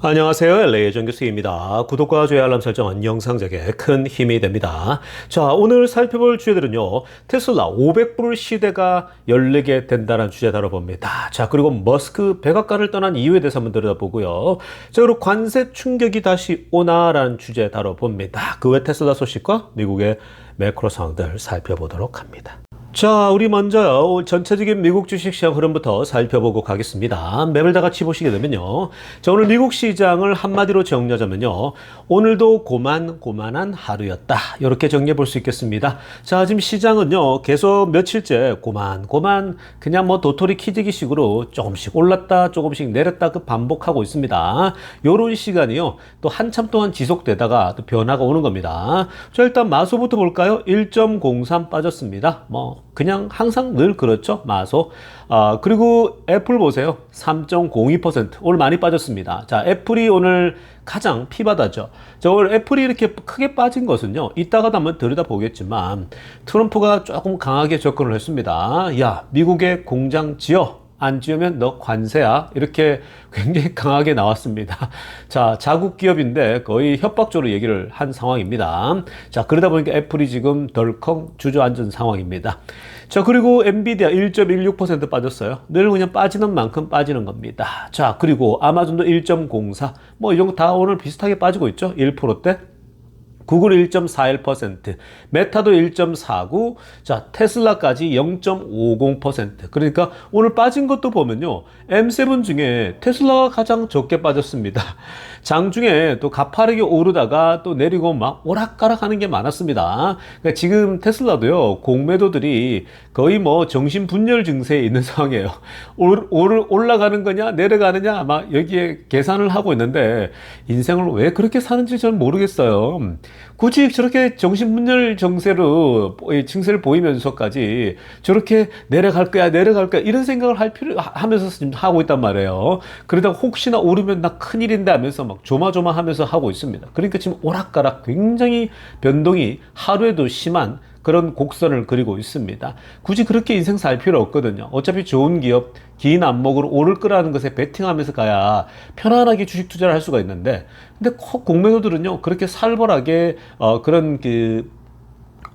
안녕하세요. LA의 정교수입니다. 구독과 좋아요 알람 설정은 영상 제작에 큰 힘이 됩니다. 자, 오늘 살펴볼 주제들은요. 테슬라 500불 시대가 열리게 된다는 주제 다뤄봅니다. 자, 그리고 머스크 백악관을 떠난 이유에 대해서 한번 들여다보고요. 자, 그리고 관세 충격이 다시 오나라는 주제 다뤄봅니다. 그 외 테슬라 소식과 미국의 매크로 상황들 살펴보도록 합니다. 자, 우리 먼저 전체적인 미국 주식시장 흐름부터 살펴보고 가겠습니다. 맵을 다 같이 보시게 되면요. 자, 오늘 미국 시장을 한마디로 정리하자면요. 오늘도 고만고만한 하루였다. 이렇게 정리해 볼 수 있겠습니다. 자, 지금 시장은요. 계속 며칠째 고만고만 그냥 뭐 도토리 키재기 식으로 조금씩 올랐다 조금씩 내렸다 그 반복하고 있습니다. 요런 시간이요. 또 한참 동안 지속되다가 또 변화가 오는 겁니다. 자, 일단 마소부터 볼까요? 1.03 빠졌습니다. 그냥 항상 늘 그렇죠. 마소. 그리고 애플 보세요. 3.02%. 오늘 많이 빠졌습니다. 자, 애플이 오늘 가장 피바다죠. 자, 오늘 애플이 이렇게 크게 빠진 것은요. 이따가도 한번 들여다보겠지만 트럼프가 조금 강하게 접근을 했습니다. 야, 미국에 공장 지어. 안 지으면 너 관세야. 이렇게 굉장히 강하게 나왔습니다. 자, 자국 기업인데 거의 협박적으로 얘기를 한 상황입니다. 자, 그러다 보니까 애플이 지금 덜컹 주저앉은 상황입니다. 자, 그리고 엔비디아 1.16% 빠졌어요. 늘 그냥 빠지는 만큼 빠지는 겁니다. 자, 그리고 아마존도 1.04. 이 정도 다 오늘 비슷하게 빠지고 있죠. 1%대. 구글 1.41%, 메타도 1.49, 자, 테슬라까지 0.50%. 그러니까 오늘 빠진 것도 보면요. M7 중에 테슬라가 가장 적게 빠졌습니다. 장중에 또 가파르게 오르다가 또 내리고 막 오락가락 하는 게 많았습니다. 그러니까 지금 테슬라도요. 공매도들이 거의 정신분열 증세에 있는 상황이에요. 올라가는 거냐, 내려가느냐, 막 여기에 계산을 하고 있는데 인생을 왜 그렇게 사는지 저는 모르겠어요. 굳이 저렇게 정신분열 증세를 보이면서까지 저렇게 내려갈 거야 이런 생각을 하면서 지금 하고 있단 말이에요. 그러다가 혹시나 오르면 나 큰일인데 하면서 막 조마조마하면서 하고 있습니다. 그러니까 지금 오락가락 굉장히 변동이 하루에도 심한 그런 곡선을 그리고 있습니다. 굳이 그렇게 인생 살 필요 없거든요. 어차피 좋은 기업, 긴 안목으로 오를 거라는 것에 베팅하면서 가야 편안하게 주식 투자를 할 수가 있는데, 근데 공매도들은요, 그렇게 살벌하게, 그런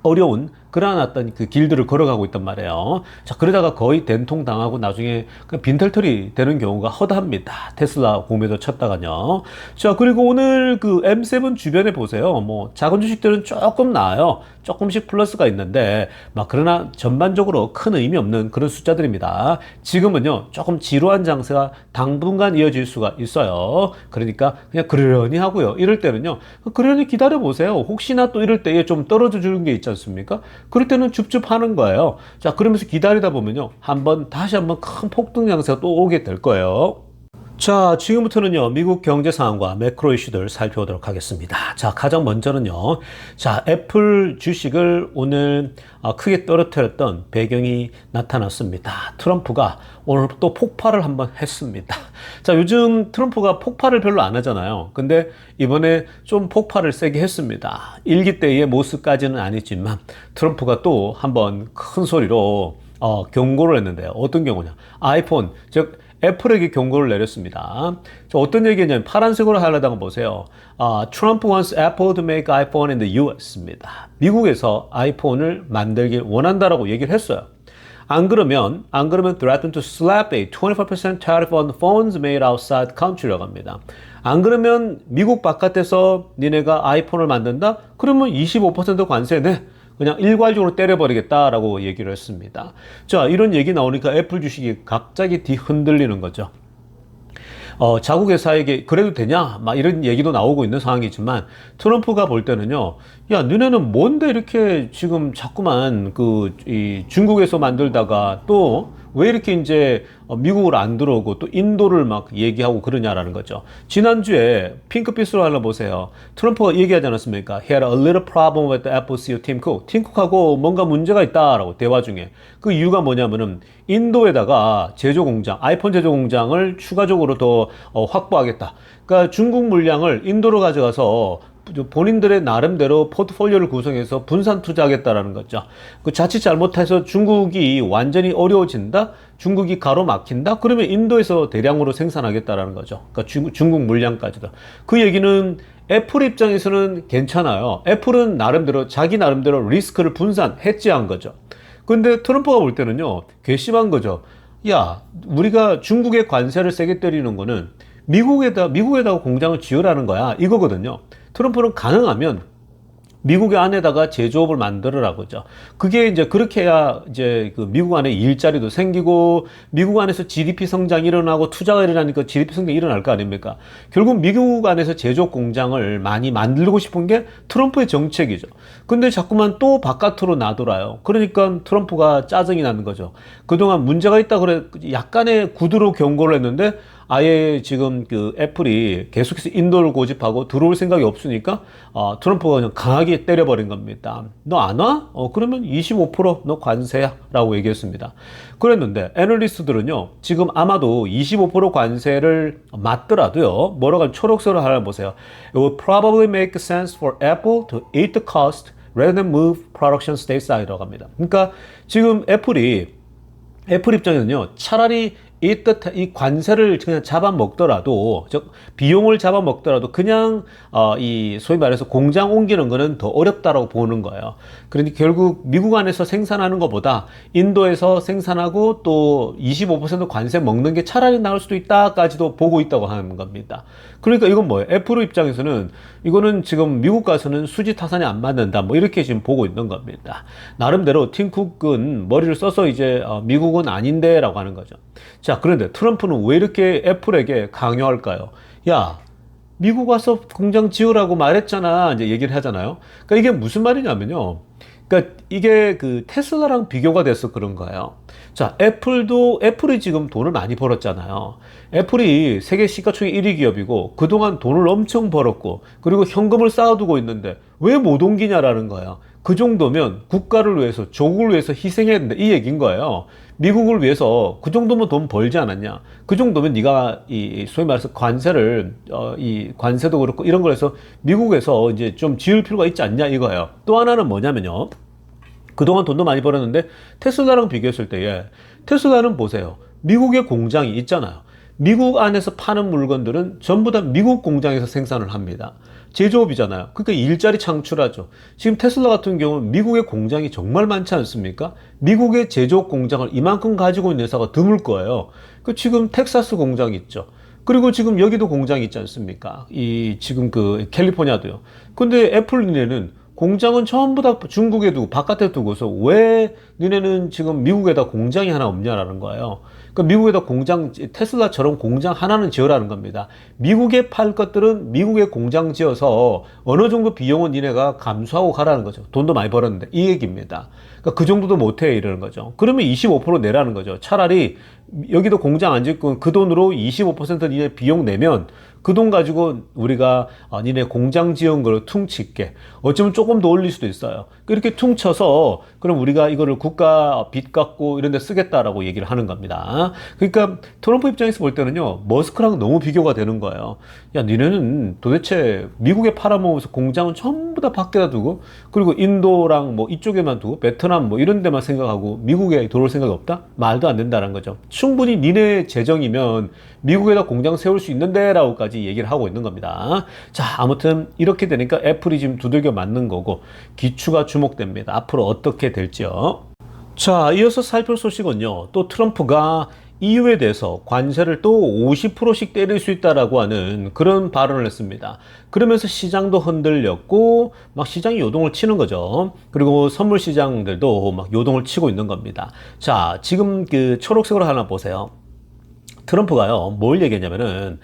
어려운 그러한 어떤 그 길들을 걸어가고 있단 말이에요. 자, 그러다가 거의 된통 당하고 나중에 빈털털이 되는 경우가 허다합니다. 테슬라 공매도 쳤다가요. 자, 그리고 오늘 그 M7 주변에 보세요. 작은 주식들은 조금 나아요. 조금씩 플러스가 있는데, 그러나 전반적으로 큰 의미 없는 그런 숫자들입니다. 지금은요, 조금 지루한 장세가 당분간 이어질 수가 있어요. 그러니까 그냥 그러려니 하고요. 이럴 때는요, 그러려니 기다려 보세요. 혹시나 또 이럴 때에 좀 떨어져 주는 게 있지 않습니까? 그럴 때는 줍줍 하는 거예요. 자, 그러면서 기다리다 보면요, 다시 한번 큰 폭등 양세가 또 오게 될 거예요. 자, 지금부터는요, 미국 경제 상황과 매크로 이슈들 살펴보도록 하겠습니다. 자, 가장 먼저는요, 자, 애플 주식을 오늘 크게 떨어뜨렸던 배경이 나타났습니다. 트럼프가 오늘 또 폭발을 한번 했습니다. 자, 요즘 트럼프가 폭발을 별로 안 하잖아요. 근데 이번에 좀 폭발을 세게 했습니다. 일기 때의 모습까지는 아니지만 트럼프가 또 한번 큰 소리로 경고를 했는데요. 어떤 경우냐? 아이폰, 즉 애플에게 경고를 내렸습니다. 어떤 얘기냐면 파란색으로 하려다가 보세요. Trump wants Apple to make iPhone in the US입니다. 미국에서 아이폰을 만들길 원한다라고 얘기를 했어요. 안 그러면 threaten to slap a 24% tariff on phones made outside country라고 합니다. 안 그러면 미국 바깥에서 니네가 아이폰을 만든다? 그러면 25% 관세 내. 그냥 일괄적으로 때려버리겠다라고 얘기를 했습니다. 자, 이런 얘기 나오니까 애플 주식이 갑자기 뒤흔들리는 거죠. 자국 회사에게 그래도 되냐? 이런 얘기도 나오고 있는 상황이지만 트럼프가 볼 때는요, 야, 너네는 뭔데 이렇게 지금 자꾸만 이 중국에서 만들다가 또 왜 이렇게 이제 미국으로 안 들어오고 또 인도를 막 얘기하고 그러냐라는 거죠. 지난주에 핑크빛으로 하나 보세요. 트럼프가 얘기하지 않았습니까? He had a little problem with the Apple CEO Tim Cook. 팀 쿡하고 뭔가 문제가 있다라고 대화 중에. 그 이유가 뭐냐면은 인도에다가 아이폰 제조 공장을 추가적으로 더 확보하겠다. 그러니까 중국 물량을 인도로 가져가서 본인들의 나름대로 포트폴리오를 구성해서 분산 투자하겠다라는 거죠. 그 자칫 잘못해서 중국이 완전히 어려워진다? 중국이 가로막힌다? 그러면 인도에서 대량으로 생산하겠다라는 거죠. 그러니까 중국 물량까지도. 그 얘기는 애플 입장에서는 괜찮아요. 애플은 나름대로 자기 나름대로 리스크를 분산, 해지한 거죠. 근데 트럼프가 볼 때는요, 괘씸한 거죠. 야, 우리가 중국의 관세를 세게 때리는 거는 미국에다가 공장을 지으라는 거야. 이거거든요. 트럼프는 가능하면 미국의 안에다가 제조업을 만들으라고죠. 그게 이제 그렇게 해야 이제 그 미국 안에 일자리도 생기고 미국 안에서 GDP 성장이 일어나고 투자가 일어나니까 GDP 성장이 일어날 거 아닙니까? 결국 미국 안에서 제조업 공장을 많이 만들고 싶은 게 트럼프의 정책이죠. 근데 자꾸만 또 바깥으로 나돌아요. 그러니까 트럼프가 짜증이 나는 거죠. 그동안 문제가 있다 그래 약간의 구두로 경고를 했는데 아예 지금 그 애플이 계속해서 인도를 고집하고 들어올 생각이 없으니까 트럼프가 그냥 강하게 때려버린 겁니다. 너 안 와? 그러면 25%너 관세야 라고 얘기했습니다. 그랬는데 애널리스트들은요 지금 아마도 25% 관세를 맞더라도요 뭐라고 하면 초록색으로 하나 보세요. It will probably make sense for Apple to eat the cost rather than move production stateside라고 합니다. 그러니까 지금 애플 입장에는요 차라리 이 관세를 그냥 잡아먹더라도, 즉, 비용을 잡아먹더라도 그냥, 이, 소위 말해서 공장 옮기는 거는 더 어렵다라고 보는 거예요. 그러니 결국 미국 안에서 생산하는 것보다 인도에서 생산하고 또 25% 관세 먹는 게 차라리 나을 수도 있다까지도 보고 있다고 하는 겁니다. 그러니까 이건 뭐예요? 애플 입장에서는 이거는 지금 미국 가서는 수지 타산이 안 맞는다. 뭐 이렇게 지금 보고 있는 겁니다. 나름대로 팀 쿡은 머리를 써서 이제 미국은 아닌데 라고 하는 거죠. 자, 그런데 트럼프는 왜 이렇게 애플에게 강요할까요? 야, 미국 와서 공장 지으라고 말했잖아. 이제 얘기를 하잖아요. 그러니까 이게 무슨 말이냐면요. 그러니까 이게 그 테슬라랑 비교가 돼서 그런 거예요. 자, 애플이 지금 돈을 많이 벌었잖아요. 애플이 세계 시가총액 1위 기업이고 그동안 돈을 엄청 벌었고 그리고 현금을 쌓아두고 있는데 왜 못 옮기냐라는 거예요. 그 정도면 국가를 위해서 조국을 위해서 희생해야 된다 이 얘기인 거예요. 미국을 위해서 그 정도면 돈 벌지 않았냐? 그 정도면 네가 이 소위 말해서 관세를 이 관세도 그렇고 이런 걸 해서 미국에서 이제 좀 지을 필요가 있지 않냐 이거예요. 또 하나는 뭐냐면요. 그동안 돈도 많이 벌었는데 테슬라랑 비교했을 때에 테슬라는 보세요. 미국의 공장이 있잖아요. 미국 안에서 파는 물건들은 전부 다 미국 공장에서 생산을 합니다. 제조업이잖아요. 그러니까 일자리 창출하죠. 지금 테슬라 같은 경우는 미국의 공장이 정말 많지 않습니까? 미국의 제조업 공장을 이만큼 가지고 있는 회사가 드물 거예요. 그 지금 텍사스 공장 있죠. 그리고 지금 여기도 공장이 있지 않습니까? 지금 그 캘리포니아도요. 근데 애플 니네는 공장은 전부 다 중국에 두고 바깥에 두고서 왜 니네는 지금 미국에다 공장이 하나 없냐라는 거예요. 그러니까 미국에다 테슬라처럼 공장 하나는 지어라는 겁니다. 미국에 팔 것들은 미국에 공장 지어서 어느 정도 비용은 니네가 감수하고 가라는 거죠. 돈도 많이 벌었는데 이 얘기입니다. 그러니까 그 정도도 못해 이러는 거죠. 그러면 25% 내라는 거죠. 차라리 여기도 공장 안 짓고 그 돈으로 25% 니네 비용 내면 그 돈 가지고 우리가 니네 공장 지은 걸 퉁칠게. 어쩌면 조금 더 올릴 수도 있어요. 이렇게 퉁쳐서 그럼 우리가 이거를 국가 빚 갚고 이런 데 쓰겠다라고 얘기를 하는 겁니다. 그러니까 트럼프 입장에서 볼 때는요. 머스크랑 너무 비교가 되는 거예요. 야, 니네는 도대체 미국에 팔아먹으면서 공장은 전부 다 밖에다 두고 그리고 인도랑 뭐 이쪽에만 두고 베트남 뭐 이런 데만 생각하고 미국에 들어올 생각이 없다? 말도 안 된다는 거죠. 충분히 니네 재정이면 미국에다 공장 세울 수 있는데 라고까지 얘기를 하고 있는 겁니다. 자, 아무튼 이렇게 되니까 애플이 지금 두들겨 맞는 거고 기추가 주목됩니다. 앞으로 어떻게 될지요. 자, 이어서 살펴볼 소식은요. 또 트럼프가 EU에 대해서 관세를 또 50%씩 때릴 수 있다라고 하는 그런 발언을 했습니다. 그러면서 시장도 흔들렸고 막 시장이 요동을 치는 거죠. 그리고 선물 시장들도 막 요동을 치고 있는 겁니다. 자, 지금 그 초록색으로 하나 보세요. 트럼프가요, 뭘 얘기했냐면은,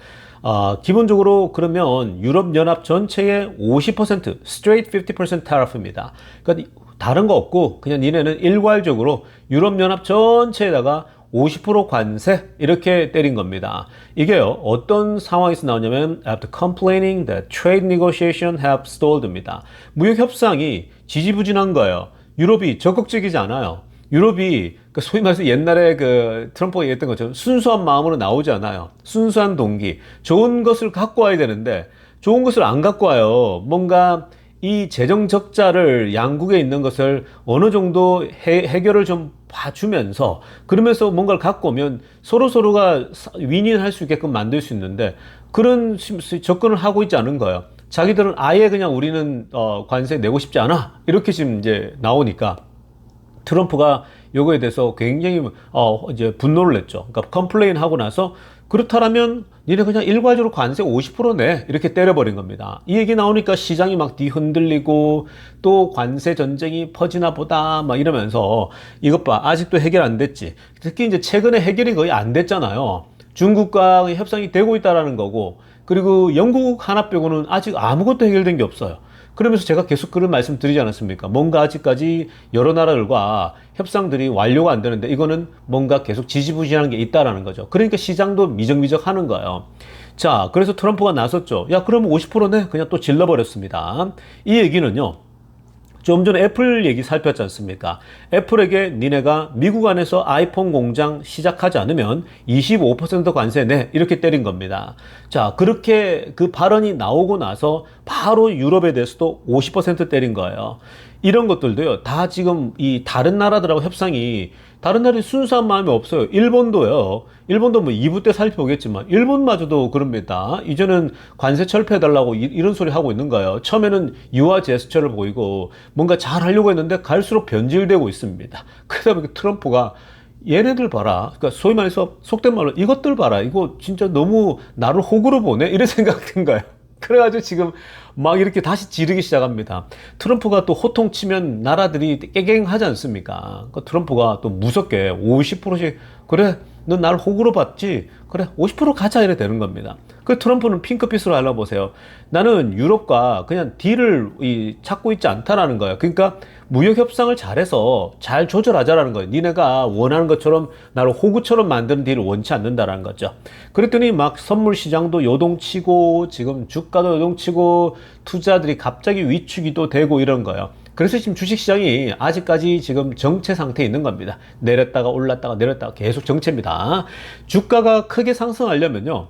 기본적으로 그러면 유럽연합 전체의 50%, straight 50% tariff입니다. 그러니까 다른 거 없고, 그냥 니네는 일괄적으로 유럽연합 전체에다가 50% 관세 이렇게 때린 겁니다. 이게요 어떤 상황에서 나오냐면 after complaining that trade negotiation have stalled입니다. 무역 협상이 지지부진한 거예요. 유럽이 적극적이지 않아요. 유럽이 소위 말해서 옛날에 그 트럼프가 얘기했던 것처럼 순수한 마음으로 나오지 않아요. 순수한 동기, 좋은 것을 갖고 와야 되는데 좋은 것을 안 갖고 와요. 뭔가 이 재정 적자를 양국에 있는 것을 어느 정도 해결을 좀 봐주면서 그러면서 뭔가를 갖고 오면 서로가 윈윈할 수 있게끔 만들 수 있는데 그런 접근을 하고 있지 않은 거예요. 자기들은 아예 그냥 우리는 관세 내고 싶지 않아 이렇게 지금 이제 나오니까 트럼프가 요거에 대해서 굉장히 이제 분노를 냈죠. 그러니까 컴플레인 하고 나서 그렇다면 니네 그냥 일괄적으로 관세 50% 내 이렇게 때려버린 겁니다. 이 얘기 나오니까 시장이 막 뒤흔들리고 또 관세 전쟁이 퍼지나 보다 막 이러면서 이것 봐 아직도 해결 안 됐지. 특히 이제 최근에 해결이 거의 안 됐잖아요. 중국과 협상이 되고 있다라는 거고 그리고 영국 하나 빼고는 아직 아무것도 해결된 게 없어요. 그러면서 제가 계속 그런 말씀 드리지 않았습니까? 뭔가 아직까지 여러 나라들과 협상들이 완료가 안 되는데 이거는 뭔가 계속 지지부진한 게 있다라는 거죠. 그러니까 시장도 미적미적 하는 거예요. 자, 그래서 트럼프가 나섰죠. 야, 그러면 50% 내? 그냥 또 질러버렸습니다. 이 얘기는요. 좀 전에 애플 얘기 살폈지 않습니까? 애플에게 니네가 미국 안에서 아이폰 공장 시작하지 않으면 25% 관세 내 이렇게 때린 겁니다. 자, 그렇게 그 발언이 나오고 나서 바로 유럽에 대해서도 50% 때린 거예요. 이런 것들도요, 다 지금 이 다른 나라들하고 협상이 다른 나라에 순수한 마음이 없어요. 일본도요. 일본도 뭐 2부 때 살펴보겠지만 일본마저도 그럽니다. 이제는 관세 철폐해달라고 이런 소리 하고 있는 거예요. 처음에는 유화 제스처를 보이고 뭔가 잘 하려고 했는데 갈수록 변질되고 있습니다. 그러다 보니까 트럼프가 얘네들 봐라. 그러니까 소위 말해서 속된 말로 이것들 봐라. 이거 진짜 너무 나를 호구로 보네? 이런 생각 든 거예요. 그래가지고 지금 막 이렇게 다시 지르기 시작합니다. 트럼프가 또 호통치면 나라들이 깨갱하지 않습니까? 그러니까 트럼프가 또 무섭게 50%씩 그래 넌 나를 호구로 봤지? 그래 50% 가자 이래 되는 겁니다. 그 트럼프는 핑크빛으로 하려고 보세요. 나는 유럽과 그냥 딜을 찾고 있지 않다라는 거예요. 그러니까 무역 협상을 잘해서 잘 조절하자라는 거예요. 니네가 원하는 것처럼 나를 호구처럼 만드는 딜을 원치 않는다라는 거죠. 그랬더니 막 선물 시장도 요동치고 지금 주가도 요동치고 투자들이 갑자기 위축이 되고 이런 거예요. 그래서 지금 주식시장이 아직까지 지금 정체 상태에 있는 겁니다. 내렸다가 올랐다가 내렸다가 계속 정체입니다. 주가가 크게 상승하려면요.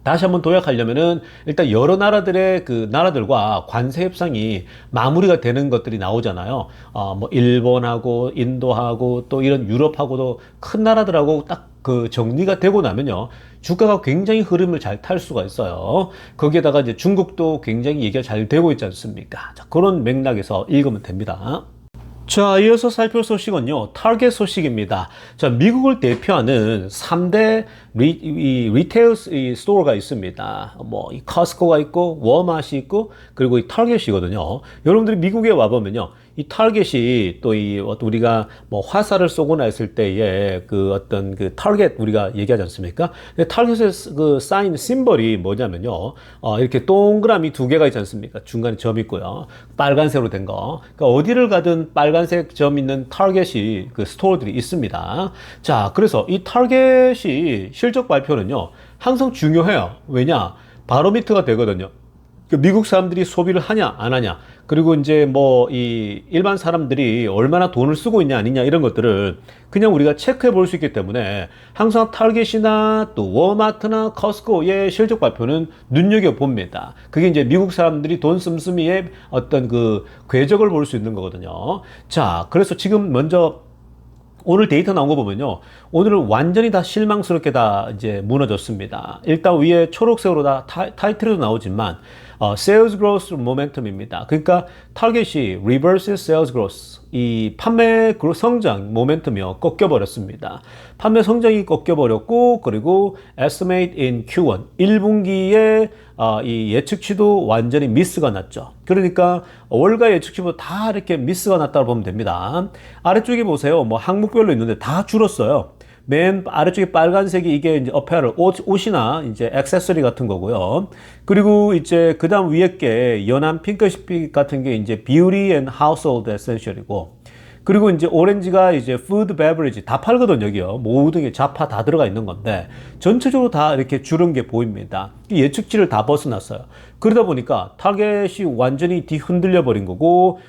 다시 한번 도약하려면은 일단 여러 나라들의 그 나라들과 관세 협상이 마무리가 되는 것들이 나오잖아요. 뭐 일본하고 인도하고 또 이런 유럽하고도 큰 나라들하고 딱 그 정리가 되고 나면요. 주가가 굉장히 흐름을 잘 탈 수가 있어요. 거기에다가 이제 중국도 굉장히 얘기가 잘 되고 있지 않습니까? 자, 그런 맥락에서 읽으면 됩니다. 자, 이어서 살펴볼 소식은요, 타겟 소식입니다. 자, 미국을 대표하는 3대 리테일 스토어가 있습니다. 뭐, 이 커스코가 있고, 워마트이 있고, 그리고 이 타겟이거든요. 여러분들이 미국에 와보면요, 이 타겟이 또 우리가 뭐 화살을 쏘거나 했을 때에 그 어떤 그 타겟 우리가 얘기하지 않습니까? 타겟의 그 사인 심벌이 뭐냐면요, 이렇게 동그라미 두 개가 있지 않습니까? 중간에 점 있고요. 빨간색으로 된 거. 그러니까 어디를 가든 빨간색 점 있는 타겟이 그 스토어들이 있습니다. 자, 그래서 이 타겟이 실적 발표는요, 항상 중요해요. 왜냐? 바로미터가 되거든요. 미국 사람들이 소비를 하냐 안 하냐 그리고 이제 뭐 이 일반 사람들이 얼마나 돈을 쓰고 있냐 아니냐 이런 것들을 그냥 우리가 체크해 볼 수 있기 때문에 항상 타겟이나 또 워마트나 커스코의 실적 발표는 눈여겨 봅니다. 그게 이제 미국 사람들이 돈 씀씀이의 어떤 그 궤적을 볼 수 있는 거거든요. 자, 그래서 지금 먼저 오늘 데이터 나온 거 보면요. 오늘은 완전히 다 실망스럽게 다 이제 무너졌습니다. 일단 위에 초록색으로 다 타이틀도 나오지만, Sales Growth Momentum입니다. 그러니까 타겟이 Reverse Sales Growth, 이 판매 성장 모멘텀이요. 꺾여버렸습니다. 판매 성장이 꺾여버렸고, 그리고 Estimate in Q1, 1분기에 이 예측치도 완전히 미스가 났죠. 그러니까 월가 예측치보다 다 이렇게 미스가 났다고 보면 됩니다. 아래쪽에 보세요. 뭐 항목별로 있는데 다 줄었어요. 맨 아래쪽에 빨간색이 이게 이제 어페럴, 옷이나 이제 액세서리 같은 거고요. 그리고 이제 그 다음 위에 게 연한 핑크빛 같은 게 이제 Beauty and Household Essential이고, 그리고 이제 오렌지가 이제 Food Beverage 다 팔거든, 여기요. 모든 게 잡화 다 들어가 있는 건데, 전체적으로 다 이렇게 줄은 게 보입니다. 예측치를 다 벗어났어요. 그러다 보니까 타겟이 완전히 뒤흔들려 버린 거고,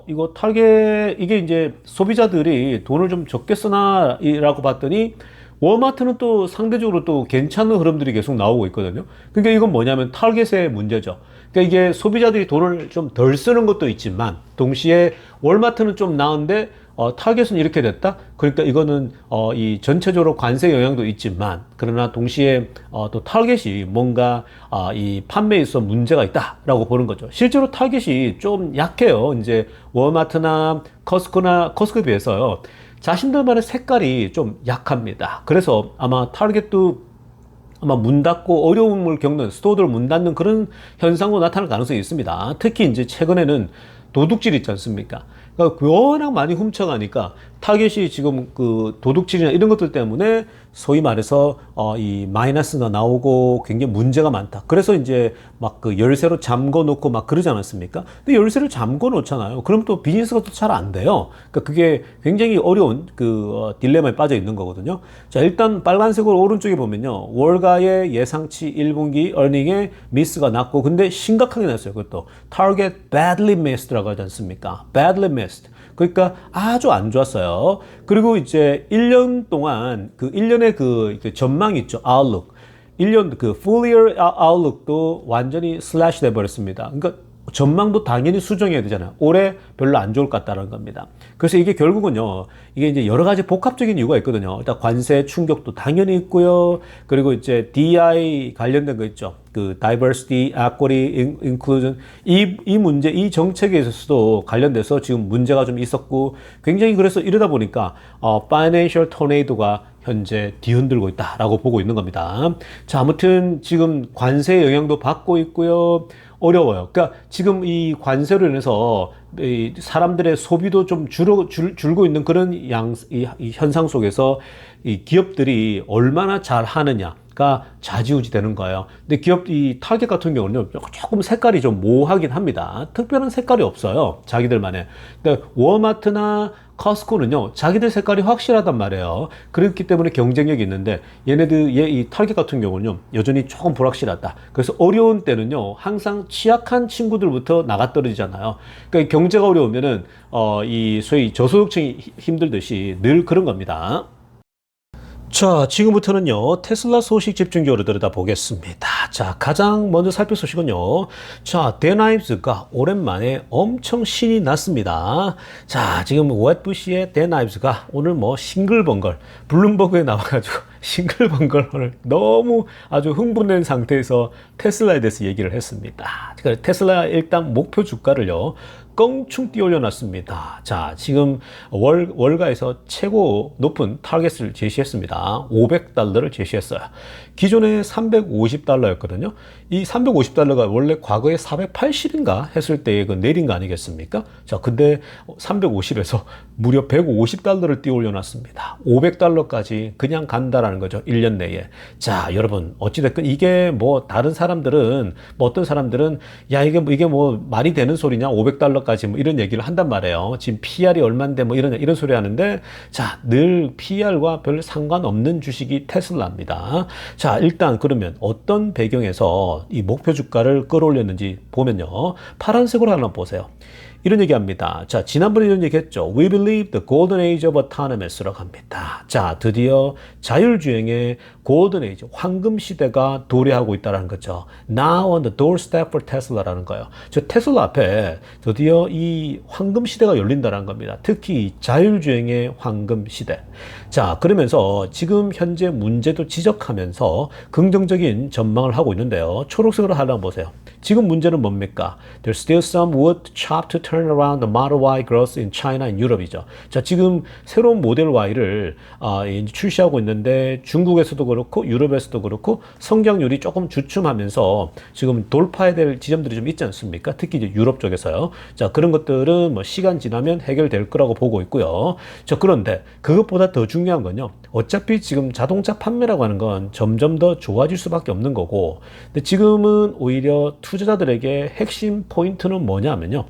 이거 타겟, 이게 이제 소비자들이 돈을 좀 적게 쓰나? 라고 봤더니, 월마트는 또 상대적으로 또 괜찮은 흐름들이 계속 나오고 있거든요. 그러니까 이건 뭐냐면 타겟의 문제죠. 그러니까 이게 소비자들이 돈을 좀 덜 쓰는 것도 있지만 동시에 월마트는 좀 나은데 타겟은 이렇게 됐다? 그러니까 이거는 이 전체적으로 관세 영향도 있지만 그러나 동시에 또 타겟이 뭔가 이 판매에 있어 문제가 있다라고 보는 거죠. 실제로 타겟이 좀 약해요. 이제 월마트나 커스코에 비해서요. 자신들만의 색깔이 좀 약합니다. 그래서 아마 타겟도 아마 문 닫고 어려움을 겪는 스토어들을 문 닫는 그런 현상도 나타날 가능성이 있습니다. 특히 이제 최근에는 도둑질 있지 않습니까? 그러니까 워낙 많이 훔쳐가니까 타겟이 지금 그 도둑질이나 이런 것들 때문에 소위 말해서 이 마이너스가 나오고 굉장히 문제가 많다. 그래서 이제 막 그 열쇠로 잠궈 놓고 막 그러지 않았습니까? 근데 열쇠를 잠궈 놓잖아요. 그럼 또 비즈니스가 또 잘 안 돼요. 그러니까 그게 굉장히 어려운 그 딜레마에 빠져 있는 거거든요. 자, 일단 빨간색으로 오른쪽에 보면요. 월가의 예상치 1분기 어닝에 미스가 났고 근데 심각하게 났어요. 그것도 target badly missed라고 하지 않습니까? badly missed. 그러니까 아주 안 좋았어요. 그리고 이제 1년 동안 그 1년의 그 전망이 있죠. outlook. 1년 그 full year outlook도 완전히 slash 돼 버렸습니다. 그러니까 전망도 당연히 수정해야 되잖아요. 올해 별로 안 좋을 것 같다는 겁니다. 그래서 이게 결국은요, 이게 이제 여러 가지 복합적인 이유가 있거든요. 일단 관세 충격도 당연히 있고요. 그리고 이제 DI 관련된 거 있죠. 그 diversity, equity, inclusion 이 문제, 이 정책에 있어서도 관련돼서 지금 문제가 좀 있었고 굉장히 그래서 이러다 보니까 financial tornado가 현재 뒤흔들고 있다라고 보고 있는 겁니다. 자, 아무튼 지금 관세 영향도 받고 있고요. 어려워요. 그러니까 지금 이 관세로 인해서 이 사람들의 소비도 좀 줄고 있는 그런 이 현상 속에서 이 기업들이 얼마나 잘 하느냐가 좌지우지 되는 거예요. 근데 이 타겟 같은 경우는 조금 색깔이 좀 모호하긴 합니다. 특별한 색깔이 없어요. 자기들만의. 근데 워마트나 커스코는요, 자기들 색깔이 확실하단 말이에요. 그렇기 때문에 경쟁력이 있는데, 이 타겟 같은 경우는요, 여전히 조금 불확실하다. 그래서 어려운 때는요, 항상 취약한 친구들부터 나가 떨어지잖아요. 그러니까 경제가 어려우면은, 이 소위 저소득층이 힘들듯이 늘 그런 겁니다. 자, 지금부터는요, 테슬라 소식 집중적으로 들여다보겠습니다. 자, 가장 먼저 살필 소식은요, 자, 데나이브스가 오랜만에 엄청 신이 났습니다. 자, 지금 웻부시의 데나이브스가 오늘 뭐 싱글벙글, 블룸버그에 나와가지고 싱글벙글 오늘 너무 아주 흥분된 상태에서 테슬라에 대해서 얘기를 했습니다. 그러니까 테슬라 일단 목표 주가를요, 껑충 띄올려놨습니다. 자, 지금 월가에서 최고 높은 타겟을 제시했습니다. $500를 제시했어요. 기존에 $350였거든요. 이 $350가 원래 과거에 480인가 했을 때의 그 내린 거 아니겠습니까? 자, 근데 350에서 무려 $150를 띄올려놨습니다. $500까지 그냥 간다라는 거죠. 1년 내에. 자, 여러분, 어찌됐건 이게 뭐 다른 사람들은, 뭐 어떤 사람들은 야, 이게 뭐 말이 되는 소리냐? $500까지 뭐 이런 얘기를 한단 말이에요. 지금 PR이 얼만데 뭐 이런 소리 하는데, 자, 늘 PR과 별 상관없는 주식이 테슬라입니다. 자, 일단 그러면 어떤 배경에서 이 목표 주가를 끌어올렸는지 보면요. 파란색으로 하나 보세요. 이런 얘기합니다. 자, 지난번에 이런 얘기했죠. We believe the golden age of autonomous라고 합니다. 자, 드디어 자율주행의 golden age, 황금 시대가 도래하고 있다는 거죠. Now on the doorstep for Tesla라는 거예요. 저 테슬라 앞에 드디어 이 황금 시대가 열린다는 겁니다. 특히 자율주행의 황금 시대. 자, 그러면서 지금 현재 문제도 지적하면서 긍정적인 전망을 하고 있는데요. 초록색으로 하나 보세요. 지금 문제는 뭡니까? There's still some wood to chop to turn around the Model Y growth in China and Europe이죠. 자, 지금 새로운 모델 Y를 출시하고 있는데 중국에서도 그렇고 유럽에서도 그렇고 성장률이 조금 주춤하면서 지금 돌파해야 될 지점들이 좀 있지 않습니까? 특히 이제 유럽 쪽에서요. 자, 그런 것들은 뭐 시간 지나면 해결될 거라고 보고 있고요. 자, 그런데 그것보다 더 중요한 건요. 어차피 지금 자동차 판매라고 하는 건 점점 더 좋아질 수밖에 없는 거고, 근데 지금은 오히려 투자자들에게 핵심 포인트는 뭐냐면요.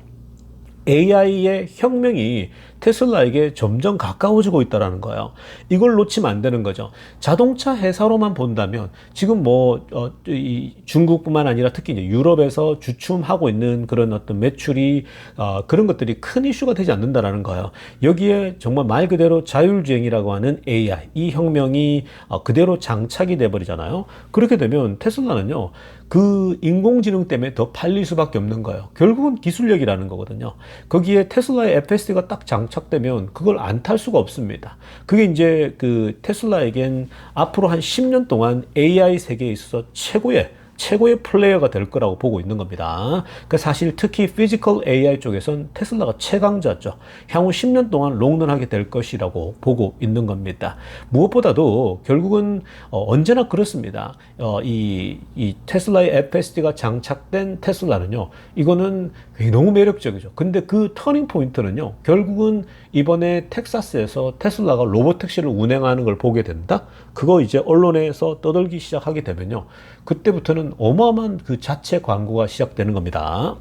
AI의 혁명이 테슬라에게 점점 가까워지고 있다는 거예요. 이걸 놓치면 안 되는 거죠. 자동차 회사로만 본다면 지금 이 중국뿐만 아니라 특히 이제 유럽에서 주춤하고 있는 그런 어떤 매출이 그런 것들이 큰 이슈가 되지 않는다라는 거예요. 여기에 정말 말 그대로 자율주행이라고 하는 AI, 이 혁명이 그대로 장착이 돼버리잖아요. 그렇게 되면 테슬라는요, 그 인공지능 때문에 더 팔릴 수밖에 없는 거예요. 결국은 기술력이라는 거거든요. 거기에 테슬라의 FSD가 딱 장착되면 그걸 안 탈 수가 없습니다. 그게 이제 그 테슬라에겐 앞으로 한 10년 동안 AI 세계에 있어서 최고의 플레이어가 될 거라고 보고 있는 겁니다. 그러니까 사실 특히 피지컬 AI 쪽에선 테슬라가 최강자죠. 향후 10년 동안 롱런하게 될 것이라고 보고 있는 겁니다. 무엇보다도 결국은 언제나 그렇습니다. 이 테슬라의 FSD가 장착된 테슬라는요, 이거는 너무 매력적이죠. 근데 그 터닝 포인트는요, 결국은 이번에 텍사스에서 테슬라가 로보택시를 운행하는 걸 보게 된다? 그거 이제 언론에서 떠들기 시작하게 되면요, 그때부터는 어마어마한 그 자체 광고가 시작되는 겁니다.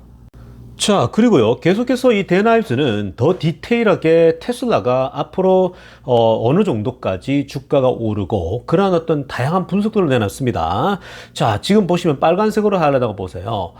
자, 그리고요, 계속해서 이 댄 아이브스는 더 디테일하게 테슬라가 앞으로 어느 정도까지 주가가 오르고 그러한 어떤 다양한 분석들을 내놨습니다. 자, 지금 보시면 빨간색으로 하려다가 보세요.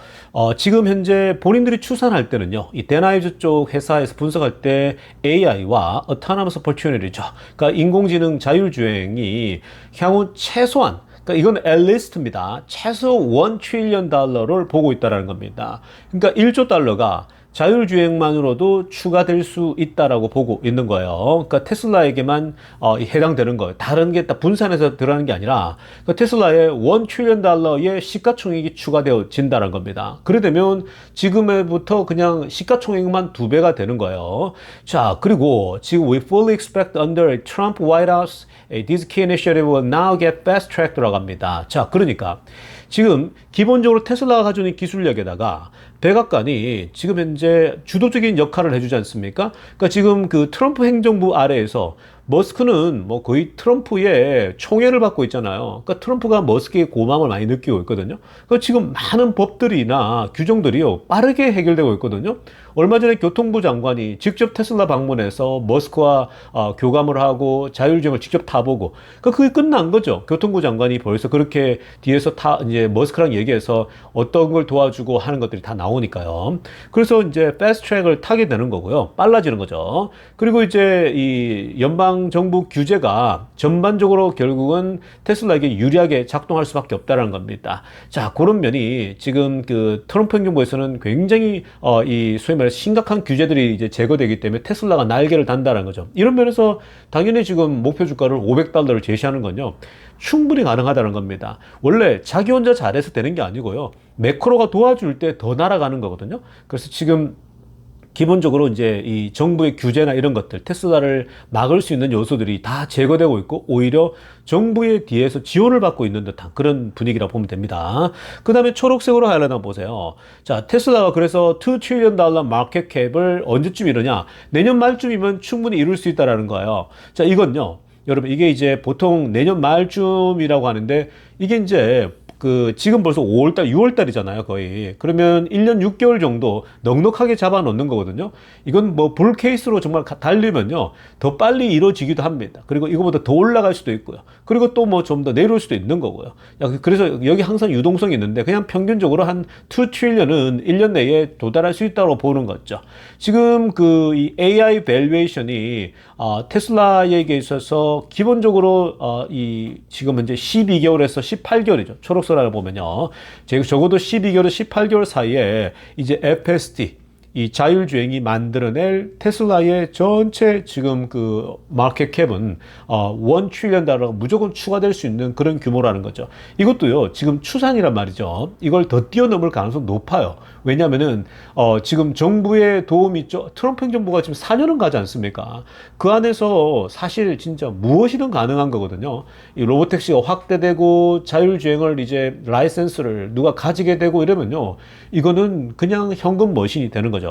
지금 현재 본인들이 추산할 때는요, 이 댄 아이브스 쪽 회사에서 분석할 때 AI와 Autonomous Opportunity죠. 그러니까 인공지능 자율주행이 향후 최소한, 그러니까 이건 앨리스트입니다. 최소 1 트릴리언 달러를 보고 있다는 겁니다. 그러니까 1조 달러가 자율주행만으로도 추가될 수 있다라고 보고 있는 거예요. 그러니까 테슬라에게만 해당되는 거예요. 다른 게 다 분산해서 들어가는 게 아니라 그러니까 테슬라의 1 트릴리언 달러의 시가총액이 추가되어진다는 겁니다. 그래 되면 지금부터 그냥 시가총액만 2배가 되는 거예요. 자, 그리고 지금 we fully expect under a Trump White House this key initiative will now get fast tracked 라고 합니다. 자, 그러니까 지금 기본적으로 테슬라가 가지고 있는 기술력에다가 백악관이 지금 현재 주도적인 역할을 해주지 않습니까? 그러니까 지금 그 트럼프 행정부 아래에서 머스크는 뭐 거의 트럼프의 총애를 받고 있잖아요. 그러니까 트럼프가 머스크의 고마움을 많이 느끼고 있거든요. 그러니까 지금 많은 법들이나 규정들이요, 빠르게 해결되고 있거든요. 얼마 전에 교통부 장관이 직접 테슬라 방문해서 머스크와 교감을 하고 자율주행을 직접 타보고, 그러니까 그게 끝난 거죠. 교통부 장관이 벌써 그렇게 뒤에서 이제 머스크랑 얘기해서 어떤 걸 도와주고 하는 것들이 다 나오니까요. 그래서 이제 패스트트랙을 타게 되는 거고요. 빨라지는 거죠. 그리고 이제 이 연방 정부 규제가 전반적으로 결국은 테슬라에게 유리하게 작동할 수밖에 없다는 겁니다. 자, 그런 면이 지금 그 트럼프 행정부에서는 굉장히 이 소위 말해서 심각한 규제들이 이제 제거되기 때문에 테슬라가 날개를 단다는 거죠. 이런 면에서 당연히 지금 목표 주가를 500달러를 제시하는 건요, 충분히 가능하다는 겁니다. 원래 자기 혼자 잘해서 되는 게 아니고요, 매크로가 도와줄 때 더 날아가는 거거든요. 그래서 지금 기본적으로 이제 이 정부의 규제나 이런 것들, 테슬라를 막을 수 있는 요소들이 다 제거되고 있고, 오히려 정부의 뒤에서 지원을 받고 있는 듯한 그런 분위기라고 보면 됩니다. 그 다음에 초록색으로 하려나 보세요. 자, 테슬라가 그래서 2 트릴리언 달러 마켓 캡을 언제쯤 이루냐? 내년 말쯤이면 충분히 이룰 수 있다는 거예요. 자, 이건요, 여러분, 이게 이제 보통 내년 말쯤이라고 하는데, 이게 이제 그 지금 벌써 5월달, 6월달이잖아요, 거의. 그러면 1년 6개월 정도 넉넉하게 잡아 놓는 거거든요. 이건 뭐 불 케이스로 정말 달리면요, 더 빨리 이루어지기도 합니다. 그리고 이거보다 더 올라갈 수도 있고요. 그리고 또 뭐 좀 더 내려올 수도 있는 거고요. 그래서 여기 항상 유동성이 있는데, 그냥 평균적으로 한 2 트릴리언은 1년 내에 도달할 수 있다고 보는 거죠. 지금 그 이 AI 밸류에이션이 테슬라에게 있어서 기본적으로 이 지금 현재 12개월에서 18개월이죠. 초록색을 보면요, 적어도 12개월, 18개월 사이에 이제 FSD, 이 자율주행이 만들어낼 테슬라의 전체 지금 그 마켓 캡은 1 트릴리언 달러가 무조건 추가될 수 있는 그런 규모라는 거죠. 이것도요, 지금 추산이란 말이죠. 이걸 더 뛰어넘을 가능성이 높아요. 왜냐면은 지금 정부의 도움이 있죠. 트럼프 행정부가 지금 4년은 가지 않습니까? 그 안에서 사실 진짜 무엇이든 가능한 거거든요. 이 로보택시가 확대되고 자율주행을 이제 라이센스를 누가 가지게 되고 이러면요, 이거는 그냥 현금 머신이 되는 거죠.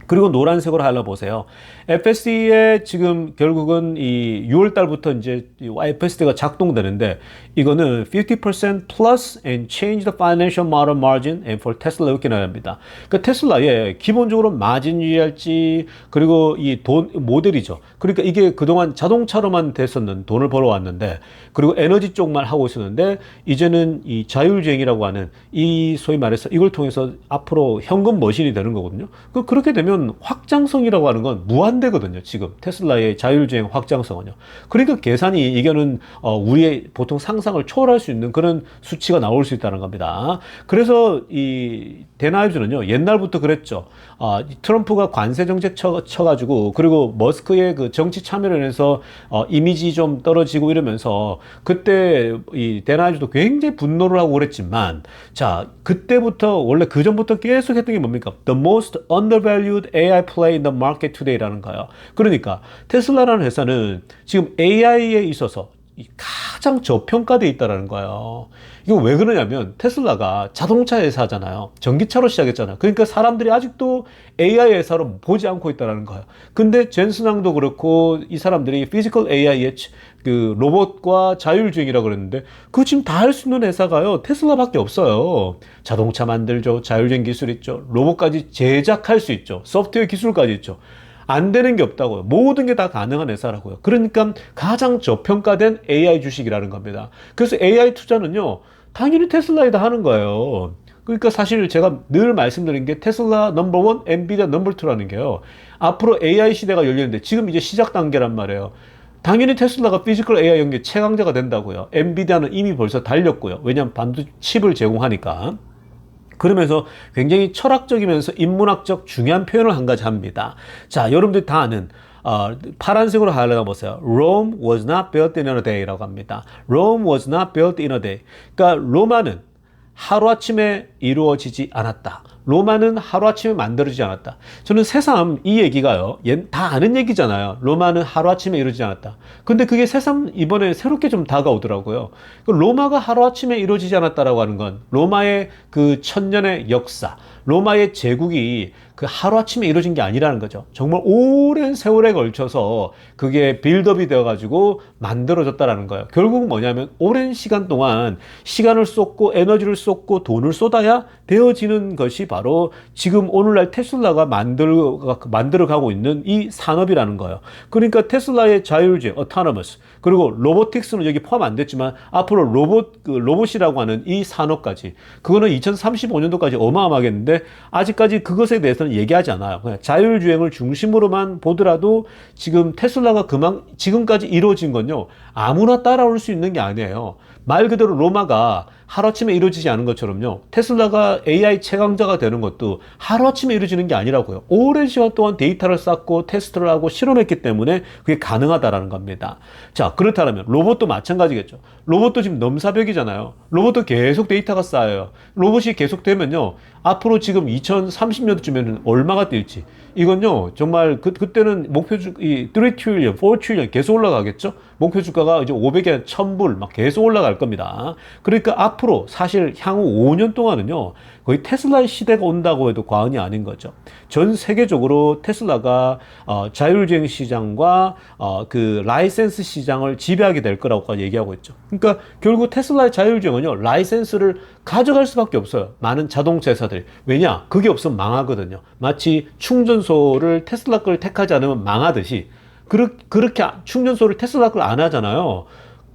그리고 노란색으로 할라보세요. FSD에 지금 결국은 이 6월 달부터 이제 FSD가 작동되는데 이거는 50% plus and change the financial model margin and for Tesla 이렇게 나옵니다. 그러니까 테슬라에 기본적으로 마진 유지할지 그리고 이 돈 모델이죠. 그러니까 이게 그동안 자동차로만 됐었는 돈을 벌어왔는데 그리고 에너지 쪽만 하고 있었는데 이제는 이 자율주행이라고 하는 이 소위 말해서 이걸 통해서 앞으로 현금 머신이 되는 거거든요. 그렇게 되면 확장성이라고 하는 건 무한대거든요. 지금 테슬라의 자율주행 확장성은요. 그러니까 계산이 이거는 우리의 보통 상상을 초월할 수 있는 그런 수치가 나올 수 있다는 겁니다. 그래서 이 데나이브즈는요 옛날부터 그랬죠. 트럼프가 관세 정책 쳐가지고 그리고 머스크의 그 정치 참여를 해서 이미지 좀 떨어지고 이러면서 그때 이 데나이브즈도 굉장히 분노를 하고 그랬지만 자 그때부터 원래 그 전부터 계속 했던 게 뭡니까? The most undervalued AI play in the market today라는 거예요. 그러니까 테슬라라는 회사는 지금 AI에 있어서 가장 저평가되어 있다는 거예요. 이거 왜 그러냐면 테슬라가 자동차 회사잖아요. 전기차로 시작했잖아요. 그러니까 사람들이 아직도 AI 회사로 보지 않고 있다는 거예요. 근데 젠슨왕도 그렇고 이 사람들이 피지컬 AI의 그 로봇과 자율주행이라고 그랬는데 그거 지금 다 할 수 있는 회사가요. 테슬라밖에 없어요. 자동차 만들죠. 자율주행 기술 있죠. 로봇까지 제작할 수 있죠. 소프트웨어 기술까지 있죠. 안 되는 게 없다고요. 모든 게 다 가능한 회사라고요. 그러니까 가장 저평가된 AI 주식이라는 겁니다. 그래서 AI 투자는요, 당연히 테슬라에다 하는 거예요. 그러니까 사실 제가 늘 말씀드린 게 테슬라 넘버 원, 엔비디아 넘버 투라는 게요. 앞으로 AI 시대가 열리는데 지금 이제 시작 단계란 말이에요. 당연히 테슬라가 피지컬 AI 연계 최강자가 된다고요. 엔비디아는 이미 벌써 달렸고요. 왜냐하면 반도체 칩을 제공하니까. 그러면서 굉장히 철학적이면서 인문학적 중요한 표현을 한 가지 합니다. 자, 여러분들이 다 아는 파란색으로 하려나 보세요. Rome was not built in a day라고 합니다. Rome was not built in a day. 그러니까 로마는 하루아침에 이루어지지 않았다. 로마는 하루아침에 만들어지지 않았다. 저는 새삼 이 얘기가요. 다 아는 얘기잖아요. 로마는 하루아침에 이루어지지 않았다. 근데 그게 새삼 이번에 새롭게 좀 다가오더라고요. 로마가 하루아침에 이루어지지 않았다라고 하는 건 로마의 그 천년의 역사, 로마의 제국이 그 하루아침에 이루어진 게 아니라는 거죠. 정말 오랜 세월에 걸쳐서 그게 빌드업이 되어가지고 만들어졌다라는 거예요. 결국은 뭐냐면 오랜 시간 동안 시간을 쏟고 에너지를 쏟고 돈을 쏟아야 되어지는 것이 바로 지금 오늘날 테슬라가 만들어가고 있는 이 산업이라는 거예요. 그러니까 테슬라의 자율주행, autonomous, 그리고 로보틱스는 여기 포함 안 됐지만 앞으로 로봇이라고 하는 이 산업까지 그거는 2035년도까지 어마어마하겠는데 아직까지 그것에 대해서는 얘기하지 않아요. 그냥 자율주행을 중심으로만 보더라도 지금 테슬라가 지금까지 이루어진 건요 아무나 따라올 수 있는 게 아니에요. 말 그대로 로마가 하루아침에 이루어지지 않은 것처럼요. 테슬라가 AI 최강자가 되는 것도 하루아침에 이루어지는 게 아니라고요. 오랜 시간 동안 데이터를 쌓고 테스트를 하고 실험했기 때문에 그게 가능하다라는 겁니다. 자, 그렇다면 로봇도 마찬가지겠죠. 로봇도 지금 넘사벽이잖아요. 로봇도 계속 데이터가 쌓여요. 로봇이 계속 되면요. 앞으로 지금 2030년도쯤에는 얼마가 뛸지. 이건요, 정말 그때는 이 3 트릴리언, 4 트릴리언 계속 올라가겠죠? 목표 주가가 이제 500에 1000불 막 계속 올라갈 겁니다. 그러니까 앞으로 사실 향후 5년 동안은요, 거의 테슬라의 시대가 온다고 해도 과언이 아닌 거죠. 전 세계적으로 테슬라가 자율주행 시장과 그 라이센스 시장을 지배하게 될 거라고 얘기하고 있죠. 그러니까 결국 테슬라의 자율주행은요, 라이센스를 가져갈 수밖에 없어요. 많은 자동차 회사들이. 왜냐? 그게 없으면 망하거든요. 마치 충전소를 테슬라 걸 택하지 않으면 망하듯이 그렇게 충전소를 테슬라 걸 안 하잖아요.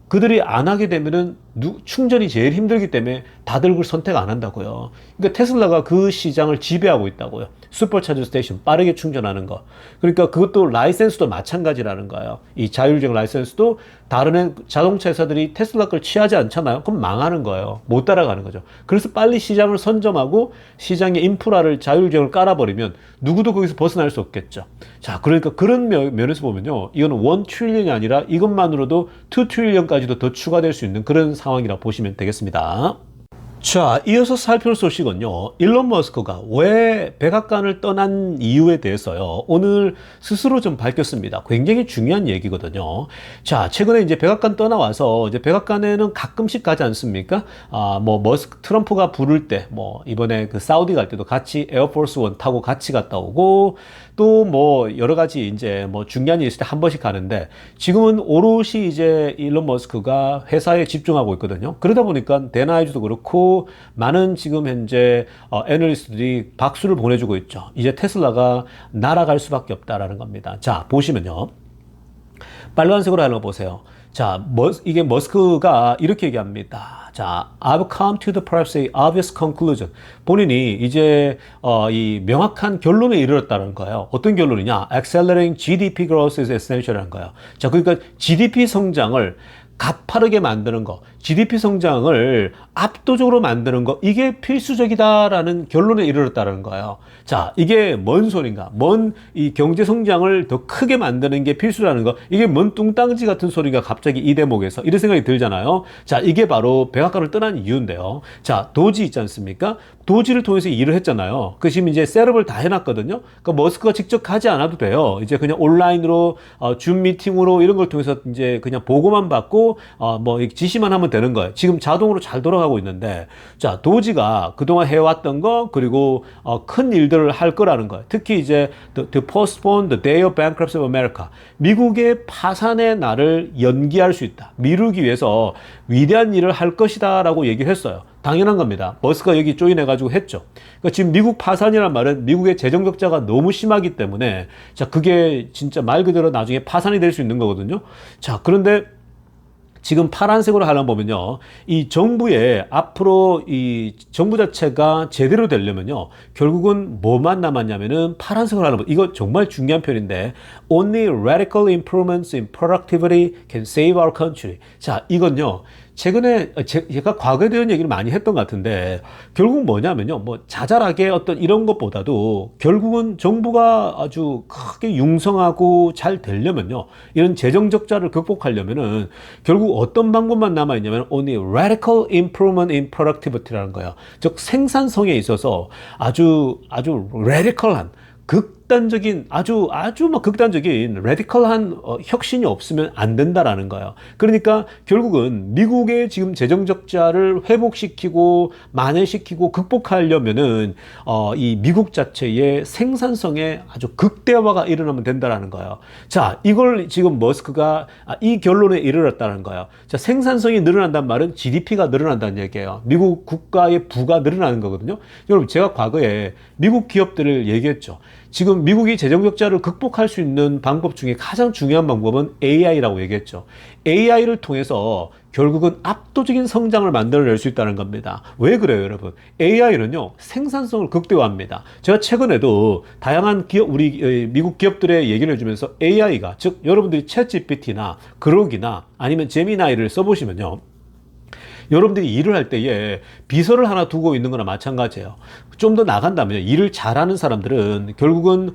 그들이 안 하게 되면은 충전이 제일 힘들기 때문에 다들 그걸 선택 안 한다고요. 그러니까 테슬라가 그 시장을 지배하고 있다고요. 슈퍼차저 스테이션 빠르게 충전하는 거. 그러니까 그것도 라이센스도 마찬가지라는 거예요. 이 자율주행 라이센스도 다른 자동차 회사들이 테슬라 걸 취하지 않잖아요. 그럼 망하는 거예요. 못 따라가는 거죠. 그래서 빨리 시장을 선점하고 시장의 인프라를 자율주행을 깔아버리면 누구도 거기서 벗어날 수 없겠죠. 자, 그러니까 그런 면에서 보면요. 이거는 1 트릴리언이 아니라 이것만으로도 2 트릴리언까지도 더 추가될 수 있는 그런 상황이라 보시면 되겠습니다. 자, 이어서 살펴볼 소식은요. 일론 머스크가 왜 백악관을 떠난 이유에 대해서요. 오늘 스스로 좀 밝혔습니다. 굉장히 중요한 얘기거든요. 자, 최근에 이제 백악관 떠나와서 이제 백악관에는 가끔씩 가지 않습니까? 트럼프가 부를 때, 이번에 그 사우디 갈 때도 같이 에어포스 원 타고 같이 갔다 오고, 또 여러 가지 이제 중요한 일 있을 때 한 번씩 가는데, 지금은 오롯이 이제 일론 머스크가 회사에 집중하고 있거든요. 그러다 보니까 데나이즈도 그렇고, 많은 지금 현재 애널리스트들이 박수를 보내주고 있죠. 이제 테슬라가 날아갈 수밖에 없다라는 겁니다. 자, 보시면요. 빨간색으로 하는 거 보세요. 자, 이게 머스크가 이렇게 얘기합니다. 자, I've come to the perhaps a obvious conclusion. 본인이 이제 이 명확한 결론에 이르렀다는 거예요. 어떤 결론이냐? Accelerating GDP growth is essential이라는 거예요. 자, 그러니까 GDP 성장을 가파르게 만드는 거, GDP 성장을 압도적으로 만드는 거, 이게 필수적이다라는 결론에 이르렀다는 거예요. 자, 이게 뭔 소린가? 이 경제 성장을 더 크게 만드는 게 필수라는 거, 이게 뭔 뚱땅지 같은 소리가 갑자기 이 대목에서 이런 생각이 들잖아요. 자, 이게 바로 백악관을 떠난 이유인데요. 자, 도지 있지 않습니까? 도지를 통해서 일을 했잖아요. 그 지금 이제 셋업을 다 해놨거든요. 그러니까 머스크가 직접 가지 않아도 돼요. 이제 그냥 온라인으로 줌 미팅으로 이런 걸 통해서 이제 그냥 보고만 받고 지시만 하면 되는 거예요. 지금 자동으로 잘 돌아가고 있는데, 자, 도지가 그동안 해왔던 거, 그리고 큰 일들을 할 거라는 거예요. 특히 이제 to postpone the day of bankruptcy of America. 미국의 파산의 날을 연기할 수 있다. 미루기 위해서 위대한 일을 할 것이다라고 얘기를 했어요. 당연한 겁니다. 머스크가 여기 조인해가지고 했죠. 그러니까 지금 미국 파산이란 말은 미국의 재정 적자가 너무 심하기 때문에, 자, 그게 진짜 말 그대로 나중에 파산이 될 수 있는 거거든요. 자, 그런데 지금 파란색으로 하려면 보면요. 이 정부의 앞으로 이 정부 자체가 제대로 되려면요. 결국은 뭐만 남았냐면은 파란색으로 하려면, 이거 정말 중요한 표현인데, only radical improvements in productivity can save our country. 자, 이건요. 최근에 제가 과거에 대한 얘기를 많이 했던 것 같은데, 결국은 뭐냐면요. 자잘하게 어떤 이런 것보다도 결국은 정부가 아주 크게 융성하고 잘 되려면요. 이런 재정 적자를 극복하려면은 결국 어떤 방법만 남아있냐면 only radical improvement in productivity라는 거예요. 즉 생산성에 있어서 아주 radical한 극단적인 극단적인 레디컬한 혁신이 없으면 안 된다라는 거예요. 그러니까 결국은 미국의 지금 재정 적자를 회복시키고 만회시키고 극복하려면은 이 미국 자체의 생산성에 아주 극대화가 일어나면 된다라는 거예요. 자, 이걸 지금 머스크가 이 결론에 이르렀다는 거예요. 자, 생산성이 늘어난다는 말은 GDP가 늘어난다는 얘기예요. 미국 국가의 부가 늘어나는 거거든요. 여러분, 제가 과거에 미국 기업들을 얘기했죠. 지금 미국이 재정적자를 극복할 수 있는 방법 중에 가장 중요한 방법은 AI라고 얘기했죠. AI를 통해서 결국은 압도적인 성장을 만들어낼 수 있다는 겁니다. 왜 그래요, 여러분? AI는요, 생산성을 극대화합니다. 제가 최근에도 다양한 우리 미국 기업들의 얘기를 해주면서 AI가, 즉, 여러분들이 챗GPT나 그록이나 아니면 제미나이를 써보시면요. 여러분들이 일을 할 때에 비서를 하나 두고 있는 거나 마찬가지예요. 좀 더 나간다면요. 일을 잘하는 사람들은 결국은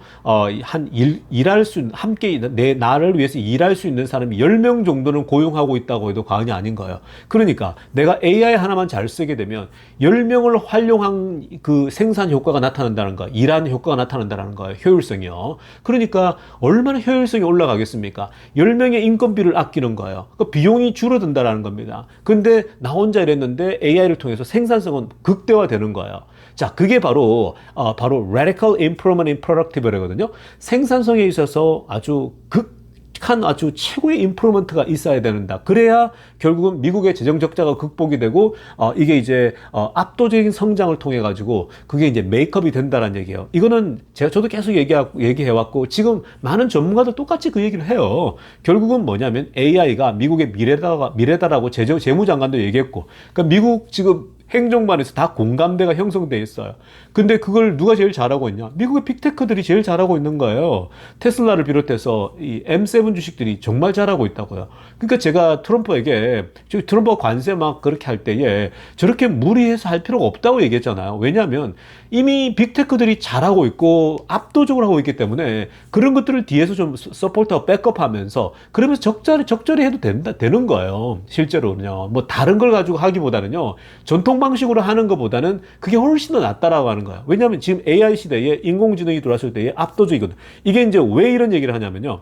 함께 나를 위해서 일할 수 있는 사람이 10명 정도는 고용하고 있다고 해도 과언이 아닌 거예요. 그러니까 내가 AI 하나만 잘 쓰게 되면 10명을 활용한 그 생산 효과가 나타난다는 거예요. 일하는 효과가 나타난다는 거예요. 효율성이요. 그러니까 얼마나 효율성이 올라가겠습니까? 10명의 인건비를 아끼는 거예요. 그 비용이 줄어든다는 겁니다. 근데 나 혼자 일했는데 AI를 통해서 생산성은 극대화되는 거예요. 자, 그게 바로 radical improvement in productivity거든요. 생산성에 있어서 아주 최고의 임프루먼트가 있어야 된다. 그래야 결국은 미국의 재정 적자가 극복이 되고 이게 이제 압도적인 성장을 통해 가지고 그게 이제 메이크업이 된다는 얘기예요. 이거는 저도 계속 얘기해 왔고 지금 많은 전문가들 똑같이 그 얘기를 해요. 결국은 뭐냐면 AI가 미국의 미래다라고 재무장관도 얘기했고, 그러니까 미국 지금 행정반에서 다 공감대가 형성돼 있어요. 근데 그걸 누가 제일 잘하고 있냐? 미국의 빅테크들이 제일 잘하고 있는 거예요. 테슬라를 비롯해서 이 M7 주식들이 정말 잘하고 있다고요. 그러니까 제가 트럼프가 관세 막 그렇게 할 때에 저렇게 무리해서 할 필요가 없다고 얘기했잖아요. 왜냐하면 이미 빅테크들이 잘하고 있고 압도적으로 하고 있기 때문에 그런 것들을 뒤에서 좀 서포트하고 백업하면서 그러면서 적절히 해도 되는 거예요. 실제로는요. 다른 걸 가지고 하기보다는요. 전통 傳統 방식으로 하는 것보다는 그게 훨씬 더 낫다라고 하는 거예요. 왜냐하면 지금 AI 시대에 인공지능이 들어왔을 때에 압도적이거든. 이게 이제 왜 이런 얘기를 하냐면요.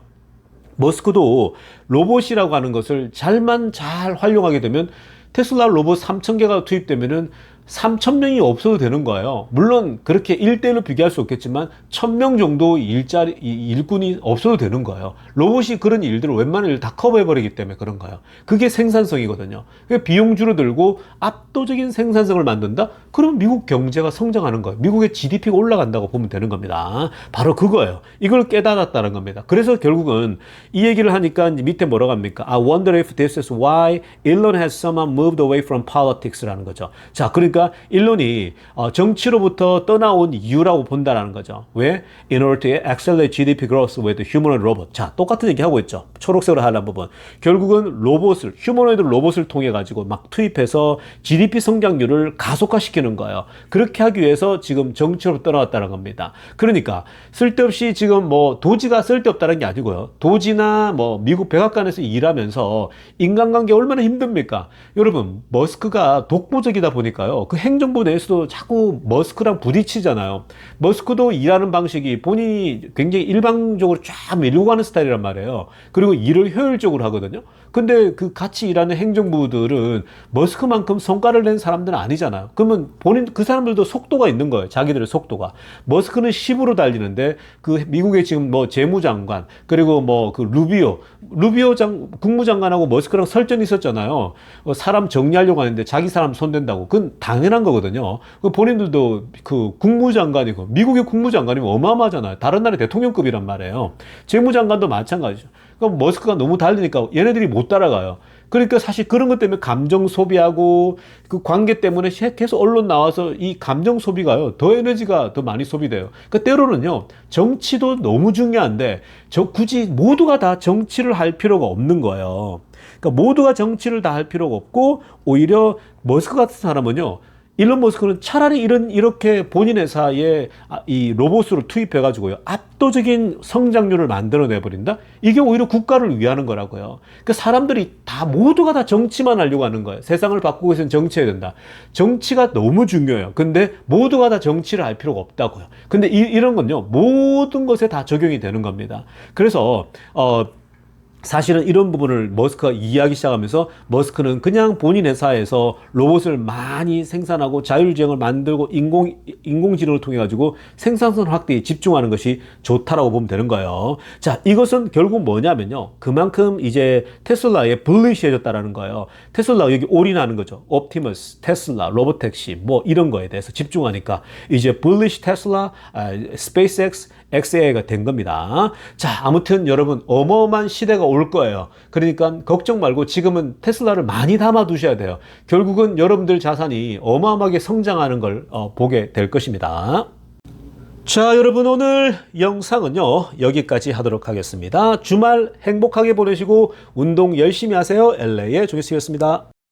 머스크도 로봇이라고 하는 것을 잘 활용하게 되면 테슬라 로봇 3,000개가 투입되면은 3,000명이 없어도 되는 거예요. 물론 그렇게 1대1로 비교할 수 없겠지만 1,000명 정도 일꾼이 없어도 되는 거예요. 로봇이 그런 일들을 웬만한 일을 다 커버해버리기 때문에 그런 거예요. 그게 생산성이거든요. 비용 줄어들고 압도적인 생산성을 만든다? 그러면 미국 경제가 성장하는 거예요. 미국의 GDP가 올라간다고 보면 되는 겁니다. 바로 그거예요. 이걸 깨달았다는 겁니다. 그래서 결국은 이 얘기를 하니까 밑에 뭐라고 합니까? I wonder if this is why Elon has somehow moved away from politics라는 거죠. 자, 그러니까 일론이 정치로부터 떠나온 이유라고 본다라는 거죠. 왜? In order to accelerate GDP growth with humanoid robot. 자, 똑같은 얘기 하고 있죠. 초록색으로 하는 부분. 결국은 휴머노이드 로봇을 통해 가지고 막 투입해서 GDP 성장률을 가속화시키는 거예요. 그렇게 하기 위해서 지금 정치로 떠나왔다는 겁니다. 그러니까 쓸데없이 지금 뭐 도지가 쓸데없다는 게 아니고요. 도지나 뭐 미국 백악관에서 일하면서 인간관계 얼마나 힘듭니까? 여러분, 머스크가 독보적이다 보니까요. 그 행정부 내에서도 자꾸 머스크랑 부딪히잖아요. 머스크도 일하는 방식이 본인이 굉장히 일방적으로 쫙 밀고 가는 스타일이란 말이에요. 그리고 일을 효율적으로 하거든요. 근데 그 같이 일하는 행정부들은 머스크만큼 성과를 낸 사람들은 아니잖아요. 그러면 그 사람들도 속도가 있는 거예요. 자기들의 속도가. 머스크는 10으로 달리는데 그 미국의 지금 뭐 재무장관 그리고 뭐 그 루비오 국무장관하고 머스크랑 설전이 있었잖아요. 사람 정리하려고 하는데 자기 사람 손댄다고. 그건 당연한 거거든요. 본인들도 그 국무장관이고 미국의 국무장관이면 어마어마하잖아요. 다른 나라의 대통령급이란 말이에요. 재무장관도 마찬가지죠. 그러니까 머스크가 너무 달리니까 얘네들이 못 따라가요. 그러니까 사실 그런 것 때문에 감정 소비하고 그 관계 때문에 계속 언론 나와서 이 감정 소비가요. 더 에너지가 더 많이 소비돼요. 그러니까 때로는요. 정치도 너무 중요한데 굳이 모두가 다 정치를 할 필요가 없는 거예요. 그러니까 모두가 정치를 다 할 필요가 없고 오히려 머스크 같은 사람은요. 일론 머스크는 차라리 이렇게 본인 회사에 이 로봇으로 투입해가지고요. 압도적인 성장률을 만들어내버린다? 이게 오히려 국가를 위하는 거라고요. 그러니까 사람들이 모두가 다 정치만 하려고 하는 거예요. 세상을 바꾸기 위해서는 정치해야 된다. 정치가 너무 중요해요. 근데 모두가 다 정치를 할 필요가 없다고요. 근데 이런 건요. 모든 것에 다 적용이 되는 겁니다. 그래서, 사실은 이런 부분을 머스크가 이해하기 시작하면서 머스크는 그냥 본인 회사에서 로봇을 많이 생산하고 자율주행을 만들고 인공지능을 통해 가지고 생산성 확대에 집중하는 것이 좋다라고 보면 되는 거예요. 자, 이것은 결국 뭐냐면요. 그만큼 이제 테슬라에 불리시해졌다라는 거예요. 테슬라 여기 올인하는 거죠. 옵티머스, 테슬라, 로보택시 뭐 이런 거에 대해서 집중하니까 이제 불리시 테슬라, 스페이스X, XAI가 된 겁니다. 자, 아무튼 여러분 어마어마한 시대가 올 거예요. 그러니까 걱정 말고 지금은 테슬라를 많이 담아 두셔야 돼요. 결국은 여러분들 자산이 어마어마하게 성장하는 걸 보게 될 것입니다. 자, 여러분 오늘 영상은요 여기까지 하도록 하겠습니다. 주말 행복하게 보내시고 운동 열심히 하세요. LA의 조기수였습니다.